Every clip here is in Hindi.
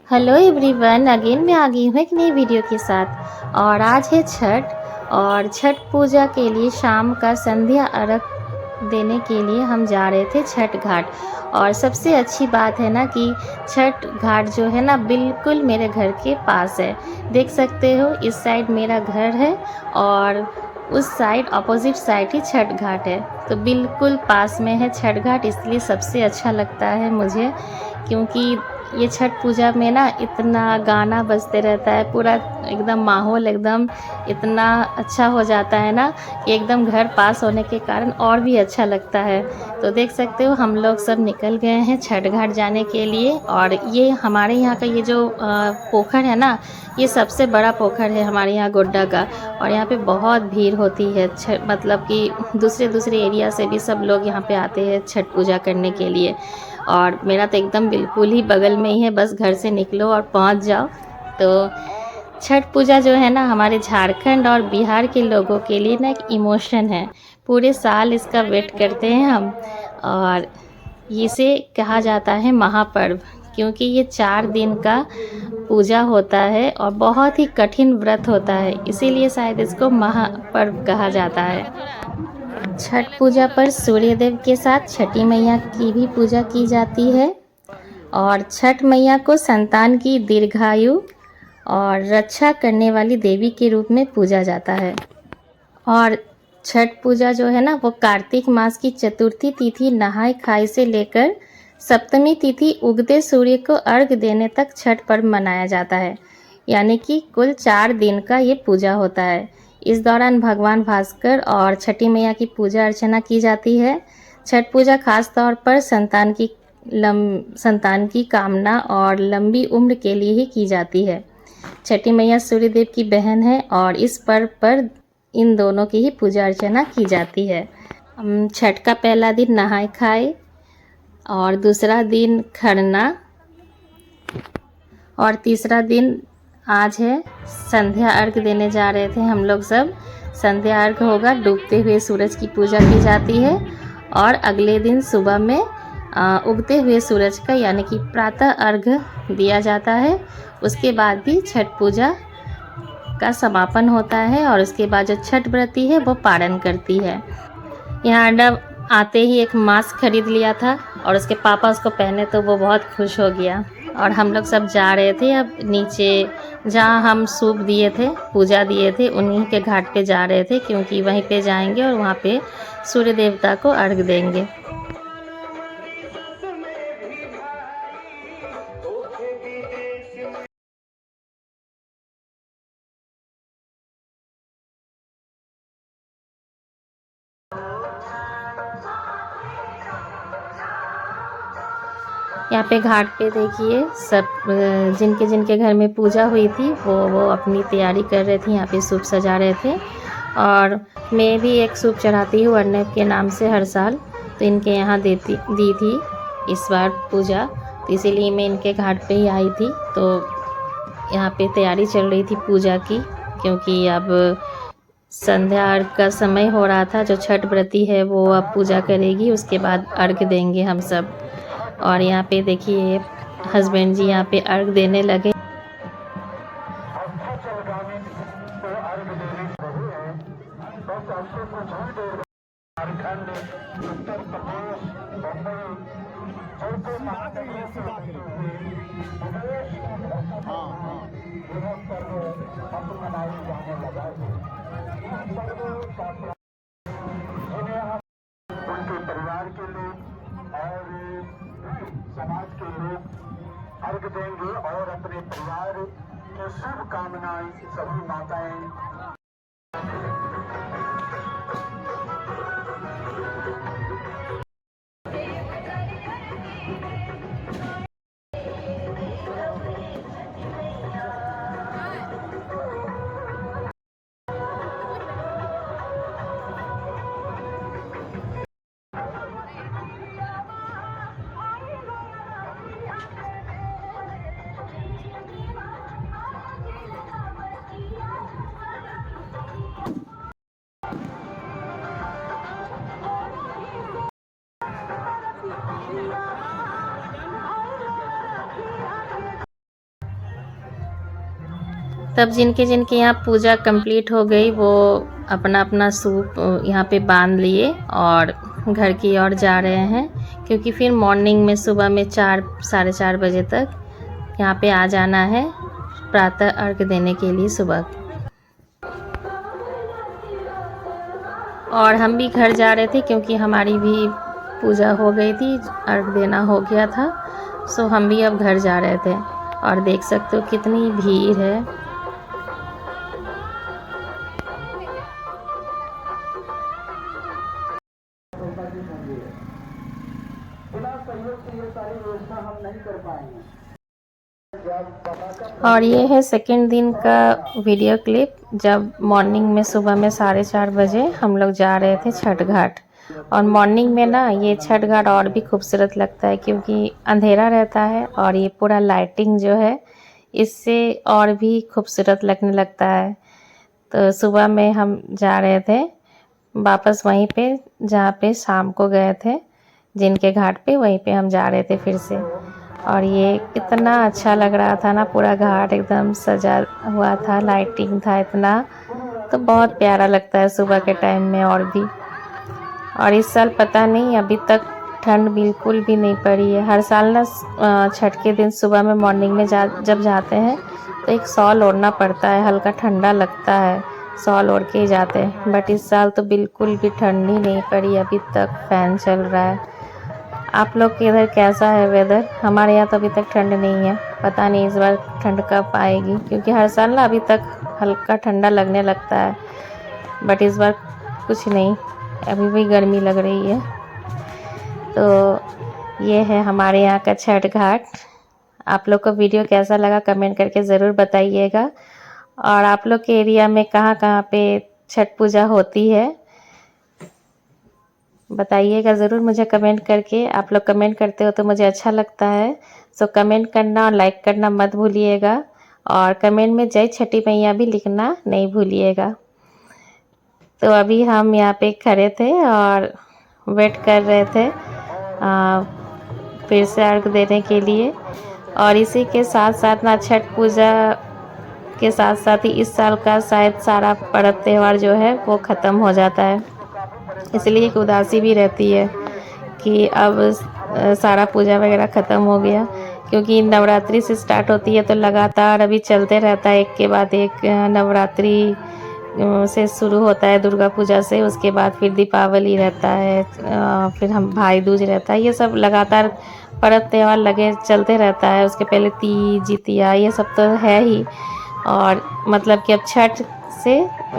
हेलो एवरीवन, अगेन मैं आ गई हूँ एक नई वीडियो के साथ। और आज है छठ। और छठ पूजा के लिए शाम का संध्या अर्घ देने के लिए हम जा रहे थे छठ घाट। और सबसे अच्छी बात है ना कि छठ घाट जो है ना बिल्कुल मेरे घर के पास है। देख सकते हो, इस साइड मेरा घर है और उस साइड अपोजिट साइड ही छठ घाट है। तो बिल्कुल पास में है छठ घाट, इसलिए सबसे अच्छा लगता है मुझे। क्योंकि ये छठ पूजा में ना इतना गाना बजते रहता है, पूरा एकदम माहौल एकदम इतना अच्छा हो जाता है ना कि एकदम घर पास होने के कारण और भी अच्छा लगता है। तो देख सकते हो हम लोग सब निकल गए हैं छठ घाट जाने के लिए। और ये हमारे यहाँ का ये जो पोखर है ना, ये सबसे बड़ा पोखर है हमारे यहाँ गोड्डा का। और यहाँ पे बहुत भीड़ होती है, मतलब कि दूसरे दूसरे एरिया से भी सब लोग यहाँ पे आते हैं छठ पूजा करने के लिए। और मेरा तो एकदम बिल्कुल ही बगल में ही है, बस घर से निकलो और पहुँच जाओ। तो छठ पूजा जो है ना हमारे झारखंड और बिहार के लोगों के लिए ना एक इमोशन है। पूरे साल इसका वेट करते हैं हम। और इसे कहा जाता है महापर्व, क्योंकि ये 4 दिन का पूजा होता है और बहुत ही कठिन व्रत होता है, इसीलिए शायद इसको महापर्व कहा जाता है। छठ पूजा पर सूर्य देव के साथ छठी मैया की भी पूजा की जाती है। और छठ मैया को संतान की दीर्घायु और रक्षा करने वाली देवी के रूप में पूजा जाता है। और छठ पूजा जो है ना वो कार्तिक मास की चतुर्थी तिथि नहाय खाई से लेकर सप्तमी तिथि उगते सूर्य को अर्घ देने तक छठ पर्व मनाया जाता है। यानी कि कुल 4 दिन का ये पूजा होता है। इस दौरान भगवान भास्कर और छठी मैया की पूजा अर्चना की जाती है। छठ पूजा खास तौर पर संतान की कामना और लंबी उम्र के लिए ही की जाती है। छठी मैया सूर्य देव की बहन है और इस पर्व पर इन दोनों की ही पूजा अर्चना की जाती है। छठ का पहला दिन नहाय खाए और दूसरा दिन खरना और तीसरा दिन आज है संध्या अर्घ देने जा रहे थे हम लोग सब। संध्या अर्घ होगा, डूबते हुए सूरज की पूजा की जाती है। और अगले दिन सुबह में उगते हुए सूरज का यानी कि प्रातः अर्घ दिया जाता है। उसके बाद भी छठ पूजा का समापन होता है और उसके बाद जो छठ व्रती है वो पारण करती है। यहाँ अड्डा आते ही एक मास्क खरीद लिया था और उसके पापा उसको पहने तो वो बहुत खुश हो गया। और हम लोग सब जा रहे थे अब नीचे, जहाँ हम सूप दिए थे, पूजा दिए थे, उन्हीं के घाट पे जा रहे थे, क्योंकि वहीं पे जाएंगे और वहाँ पे सूर्य देवता को अर्घ देंगे। यहाँ पे घाट पे देखिए सब जिनके जिनके घर में पूजा हुई थी वो अपनी तैयारी कर रहे थे, यहाँ पे सूप सजा रहे थे। और मैं भी एक सूप चढ़ाती हूँ अर्नब के नाम से हर साल, तो इनके यहाँ दी थी इस बार पूजा, तो इसीलिए मैं इनके घाट पे ही आई थी। तो यहाँ पे तैयारी चल रही थी पूजा की, क्योंकि अब संध्या अर्घ का समय हो रहा था। जो छठ व्रती है वो अब पूजा करेगी, उसके बाद अर्घ देंगे हम सब। और यहाँ पे देखिए हस्बैंड जी यहाँ पे अर्घ देने लगे। उनके परिवार के लोग और समाज के लोग अर्घ देंगे और अपने परिवार की शुभकामनाएं सभी माताएं तब जिनके जिनके यहाँ पूजा कंप्लीट हो गई वो अपना अपना सूप यहाँ पे बांध लिए और घर की ओर जा रहे हैं, क्योंकि फिर मॉर्निंग में सुबह में 4-4:30 बजे तक यहाँ पे आ जाना है प्रातः अर्घ देने के लिए सुबह। और हम भी घर जा रहे थे क्योंकि हमारी भी पूजा हो गई थी, अर्घ देना हो गया था, सो हम भी अब घर जा रहे थे। और देख सकते हो कितनी भीड़ है। बिना सहयोग से ये सारी व्यवस्था हम नहीं कर पाएंगे। और ये है सेकेंड दिन का वीडियो क्लिप, जब मॉर्निंग में सुबह में 4:30 बजे हम लोग जा रहे थे छठ घाट। और मॉर्निंग में ना ये छठ घाट और भी खूबसूरत लगता है क्योंकि अंधेरा रहता है और ये पूरा लाइटिंग जो है इससे और भी खूबसूरत लगने लगता है। तो सुबह में हम जा रहे थे वापस वहीं पे जहाँ पे शाम को गए थे, जिनके घाट पे, वहीं पे हम जा रहे थे फिर से। और ये कितना अच्छा लग रहा था ना, पूरा घाट एकदम सजा हुआ था, लाइटिंग था इतना, तो बहुत प्यारा लगता है सुबह के टाइम में और भी। और इस साल पता नहीं अभी तक ठंड बिल्कुल भी नहीं पड़ी है। हर साल ना छठ के दिन सुबह में मॉर्निंग में जब जाते हैं तो एक शॉल ओढ़ना पड़ता है, हल्का ठंडा लगता है, शॉल ओढ़ के ही जाते हैं। बट इस साल तो बिल्कुल भी ठंड ही नहीं पड़ी अभी तक, फ़ैन चल रहा है। आप लोग के इधर कैसा है वेदर? हमारे यहाँ तो अभी तक ठंड नहीं है, पता नहीं इस बार ठंड कब आएगी, क्योंकि हर साल ना अभी तक हल्का ठंडा लगने लगता है, बट इस बार कुछ नहीं, अभी भी गर्मी लग रही है। तो ये है हमारे यहाँ का छठ घाट। आप लोग को वीडियो कैसा लगा कमेंट करके ज़रूर बताइएगा। और आप लोग के एरिया में कहाँ कहाँ पे छठ पूजा होती है बताइएगा ज़रूर मुझे कमेंट करके। आप लोग कमेंट करते हो तो मुझे अच्छा लगता है, सो कमेंट करना और लाइक करना मत भूलिएगा। और कमेंट में जय छठी मैया भी लिखना नहीं भूलिएगा। तो अभी हम यहाँ पे खड़े थे और वेट कर रहे थे फिर से अर्घ देने के लिए। और इसी के साथ साथ ना छठ पूजा के साथ साथ ही इस साल का शायद सारा पर्व त्यौहार जो है वो ख़त्म हो जाता है, इसलिए एक उदासी भी रहती है कि अब सारा पूजा वगैरह ख़त्म हो गया, क्योंकि नवरात्रि से स्टार्ट होती है तो लगातार अभी चलते रहता है, एक के बाद एक। नवरात्रि से शुरू होता है दुर्गा पूजा से, उसके बाद फिर दीपावली रहता है, फिर हम भाई दूज रहता है, ये सब लगातार पर्व त्यौहार लगे चलते रहता है। उसके पहले तीज, जितिया, ये सब तो है ही। और मतलब कि अब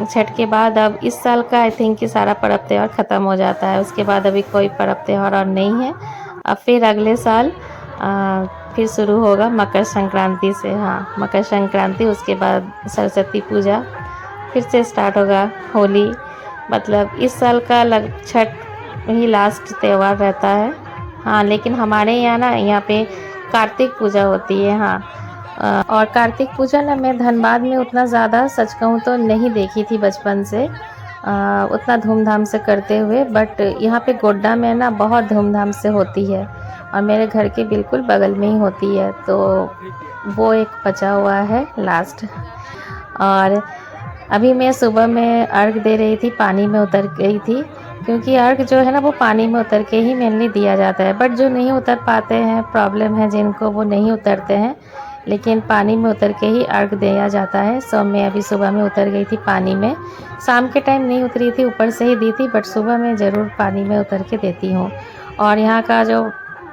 छठ के बाद अब इस साल का आई थिंक कि सारा पर्व त्यौहार ख़त्म हो जाता है। उसके बाद अभी कोई पर्व त्यौहार और नहीं है। अब फिर अगले साल फिर शुरू होगा मकर संक्रांति से। हाँ, मकर संक्रांति, उसके बाद सरस्वती पूजा, फिर से स्टार्ट होगा होली। मतलब इस साल का छठ ही लास्ट त्यौहार रहता है। हाँ, लेकिन हमारे यहाँ ना यहाँ पे कार्तिक पूजा होती है। हाँ, और कार्तिक पूजा ना मैं धनबाद में उतना ज़्यादा सच कहूँ तो नहीं देखी थी बचपन से उतना धूमधाम से करते हुए, बट यहाँ पे गोड्डा में ना बहुत धूमधाम से होती है और मेरे घर के बिल्कुल बगल में ही होती है, तो वो एक बचा हुआ है लास्ट। और अभी मैं सुबह में अर्घ दे रही थी, पानी में उतर गई थी, क्योंकि अर्घ जो है ना वो पानी में उतर के ही मेनली दिया जाता है। बट जो नहीं उतर पाते हैं, प्रॉब्लम है जिनको, वो नहीं उतरते हैं, लेकिन पानी में उतर के ही अर्घ दिया जाता है। सो मैं अभी सुबह में उतर गई थी पानी में, शाम के टाइम नहीं उतरी थी, ऊपर से ही दी थी, बट सुबह में ज़रूर पानी में उतर के देती हूँ। और यहाँ का जो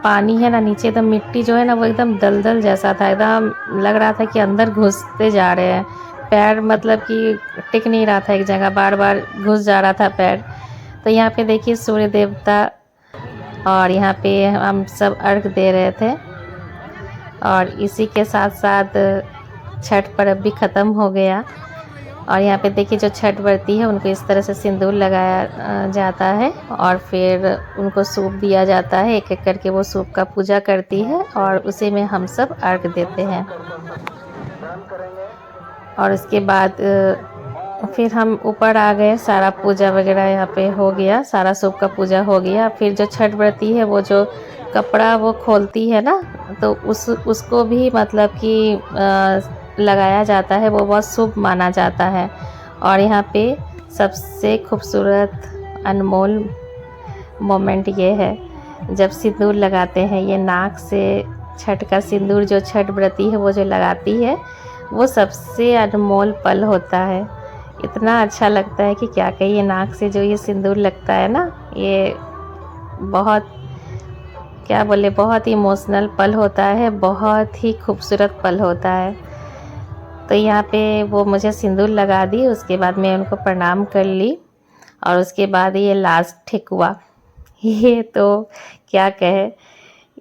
पानी है ना, नीचे एकदम मिट्टी जो है ना वो एकदम दलदल जैसा था, एकदम लग रहा था कि अंदर घुसते जा रहे हैं पैर, मतलब कि टिक नहीं रहा था एक जगह, बार बार घुस जा रहा था पैर। तो यहाँ पे देखिए सूर्य देवता, और यहाँ पे हम सब अर्घ दे रहे थे। और इसी के साथ साथ छठ पर्व भी ख़त्म हो गया। और यहाँ पे देखिए जो छठ व्रती है उनको इस तरह से सिंदूर लगाया जाता है और फिर उनको सूप दिया जाता है, एक एक करके वो सूप का पूजा करती है और उसी में हम सब अर्घ देते हैं। और उसके बाद फिर हम ऊपर आ गए, सारा पूजा वगैरह यहाँ पे हो गया, सारा सूप का पूजा हो गया। फिर जो छठ व्रती है वो जो कपड़ा वो खोलती है ना, तो उसको भी मतलब कि लगाया जाता है वो बहुत शुभ माना जाता है। और यहाँ पे सबसे खूबसूरत अनमोल मोमेंट ये है जब सिंदूर लगाते हैं। ये नाक से छठ का सिंदूर जो छठ व्रती है वो जो लगाती है वो सबसे अनमोल पल होता है। इतना अच्छा लगता है कि क्या कहिए। नाक से जो ये सिंदूर लगता है ना, ये बहुत क्या बोले, बहुत इमोशनल पल होता है, बहुत ही खूबसूरत पल होता है। तो यहाँ पे वो मुझे सिंदूर लगा दी, उसके बाद मैं उनको प्रणाम कर ली। और उसके बाद ये लास्ट ठेकुआ, ये तो क्या कहे,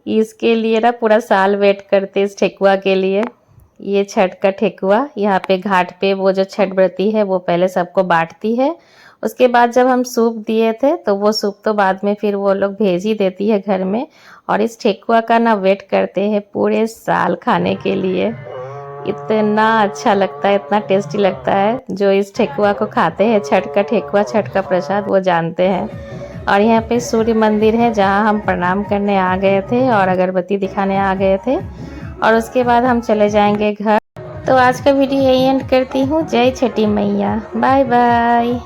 इसके लिए ना पूरा साल वेट करते इस ठेकुआ के लिए। ये छठ का ठेकुआ यहाँ पे घाट पे वो जो छठ व्रती है वो पहले सबको बांटती है। उसके बाद जब हम सूप दिए थे तो वो सूप तो बाद में फिर वो लोग भेज ही देती है घर में। और इस ठेकुआ का ना वेट करते हैं पूरे साल खाने के लिए। इतना अच्छा लगता है, इतना टेस्टी लगता है। जो इस ठेकुआ को खाते हैं, छठ का ठेकुआ, छठ का प्रसाद, वो जानते हैं। और यहाँ पे सूर्य मंदिर है जहाँ हम प्रणाम करने आ गए थे और अगरबत्ती दिखाने आ गए थे। और उसके बाद हम चले जाएंगे घर। तो आज का वीडियो यही एंड करती हूँ। जय छठी मैया, बाय बाय।